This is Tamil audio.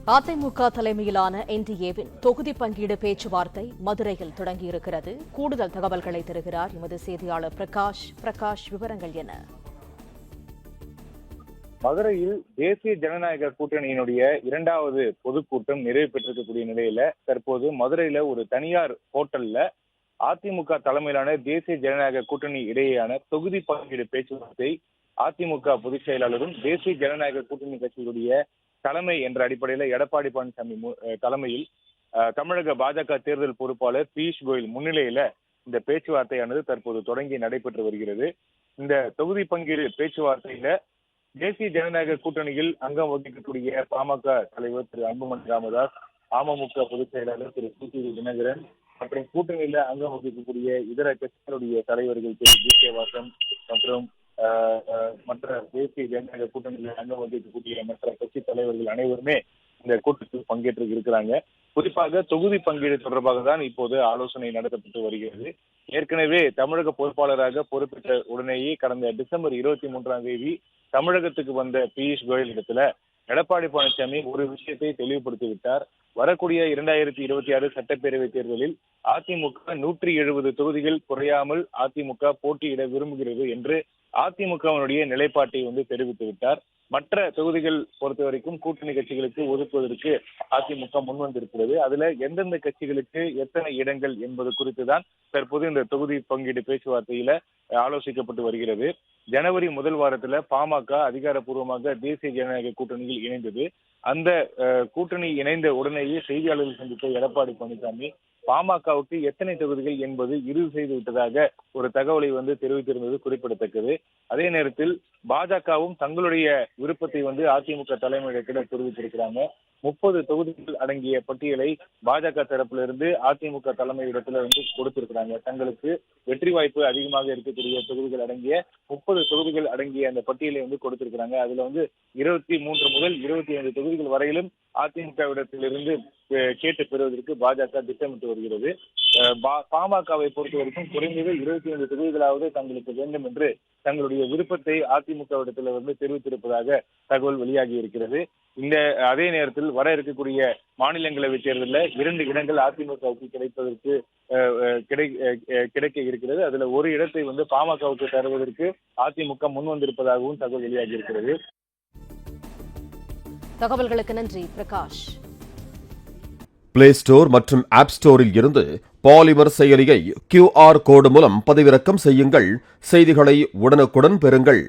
அதிமுக தலைமையிலான என்டிஏவின் தொகுதி பங்கீடு பேச்சுவார்த்தை மதுரையில் தொடங்கியிருக்கிறது. கூடுதல் தகவல்களை தருகிறார் எமது செய்தியாளர் பிரகாஷ். பிரகாஷ், விவரங்கள் என்ன? மதுரையில் தேசிய ஜனநாயக கூட்டணியினுடைய இரண்டாவது பொதுக்கூட்டம் நிறைவு பெற்றிருக்கக்கூடிய நிலையில தற்போது மதுரையில ஒரு தனியார் ஹோட்டல்ல அதிமுக தலைமையிலான தேசிய ஜனநாயக கூட்டணி இடையேயான தொகுதி பங்கீடு பேச்சுவார்த்தை அதிமுக பொதுச் செயலாளரும் தேசிய ஜனநாயக கூட்டணி கட்சிகளுடைய தலைமை என்ற அடிப்படையில எடப்பாடி பழனிசாமி தலைமையில் தமிழக பாஜக தேர்தல் பொறுப்பாளர் பியூஷ் கோயல் முன்னிலையில இந்த பேச்சுவார்த்தையானது தற்போது தொடங்கி நடைபெற்று வருகிறது. இந்த தொகுதி பங்கீடு பேச்சுவார்த்தையில தேசிய ஜனநாயக கூட்டணியில் அங்கம் வகிக்கக்கூடிய பாமக தலைவர் திரு அன்புமணி ராமதாஸ், அமமுக பொதுச் செயலாளர் திரு சி தினகரன் மற்றும் கூட்டணியில அங்கம் வகிக்கக்கூடிய இதர கட்சிகளுடைய தலைவர்கள் திரு ஜி கே வாசன் மற்றும் மற்ற தேசிய ஜனநாயக கூட்டணியில் அங்கம் வகிக்கக்கூடிய மற்ற கட்சி தலைவர்கள் அனைவருமே இந்த கூட்டத்தில் பங்கேற்று இருக்கிறாங்க. குறிப்பாக தொகுதி பங்கீடு தொடர்பாக தான் இப்போது ஆலோசனை நடத்தப்பட்டு வருகிறது. ஏற்கனவே தமிழக பொறுப்பாளராக பொறுப்பேற்ற உடனேயே கடந்த டிசம்பர் 23 தமிழகத்துக்கு வந்த பியூஷ் கோயல் இடத்துல எடப்பாடி பழனிசாமி ஒரு விஷயத்தை தெளிவுபடுத்திவிட்டார். வரக்கூடிய 2026 சட்டப்பேரவை தேர்தலில் அதிமுக 170 தொகுதிகள் குறையாமல் அதிமுக போட்டியிட விரும்புகிறது என்று அதிமுகவினுடைய நிலைப்பாட்டை தெரிவித்து விட்டார். மற்ற தொகுதிகள் பொறுத்த வரைக்கும் கூட்டணி கட்சிகளுக்கு ஒதுக்குவதற்கு அதிமுக முன்வந்திருக்கிறது. அதுல எந்தெந்த கட்சிகளுக்கு எத்தனை இடங்கள் என்பது குறித்து தான் தற்போது இந்த தொகுதி பங்கீடு பேச்சுவார்த்தையில ஆலோசிக்கப்பட்டு வருகிறது. ஜனவரி முதல் வாரத்துல பாமக அதிகாரப்பூர்வமாக தேசிய ஜனநாயக கூட்டணியில் இணைந்தது. அந்த கூட்டணி இணைந்த உடனேயே செய்தியாளர்கள் சந்தித்த எடப்பாடி பழனிசாமி பாமகவுக்கு எத்தனை தொகுதிகள் என்பது இறுதி செய்து விட்டதாக ஒரு தகவலை தெரிவித்திருந்தது குறிப்பிடத்தக்கது. அதே நேரத்தில் பாஜகவும் தங்களுடைய விருப்பத்தை அதிமுக தலைமையிடத்தில் தெரிவித்திருக்கிறாங்க. 30 தொகுதிகள் அடங்கிய பட்டியலை பாஜக தரப்பிலிருந்து அதிமுக தலைமையிடத்துல கொடுத்திருக்கிறாங்க. தங்களுக்கு வெற்றி வாய்ப்பு அதிகமாக இருக்கக்கூடிய தொகுதிகள் அடங்கிய 30 தொகுதிகள் அடங்கிய அந்த பட்டியலை கொடுத்திருக்கிறாங்க. அதுல 23 முதல் 25 தொகுதிகள் வரையிலும் அதிமுகவிடத்திலிருந்து கேட்டு பெறுவதற்கு பாஜக திட்டமிட்டு வருகிறது. பாமகவை பொறுத்த வரைக்கும் குறைந்தது 25 தொகுதிகளாவது தங்களுக்கு வேண்டும் என்று தங்களுடைய விருப்பத்தை அதிமுகவிடத்தில் தெரிவித்திருப்பதாக தகவல் வெளியாகி இருக்கிறது. அதே நேரத்தில் வர இருக்கக்கூடிய மாநிலங்களவை தேர்தலில் 2 இடங்கள் அதிமுகவுக்கு கிடைப்பதற்கு கிடைக்க இருக்கிறது. அதுல ஒரு இடத்தை பாமகவுக்கு தருவதற்கு அதிமுக முன்வந்திருப்பதாகவும் தகவல் வெளியாகி இருக்கிறது. தகவல்களுக்கு நன்றி பிரகாஷ். பிளே ஸ்டோர் மற்றும் ஆப் ஸ்டோரில் இருந்து பாலிமர் செயலியை QR கோடு மூலம் பதிவிறக்கம் செய்யுங்கள். செய்திகளை உடனுக்குடன் பெறுங்கள்.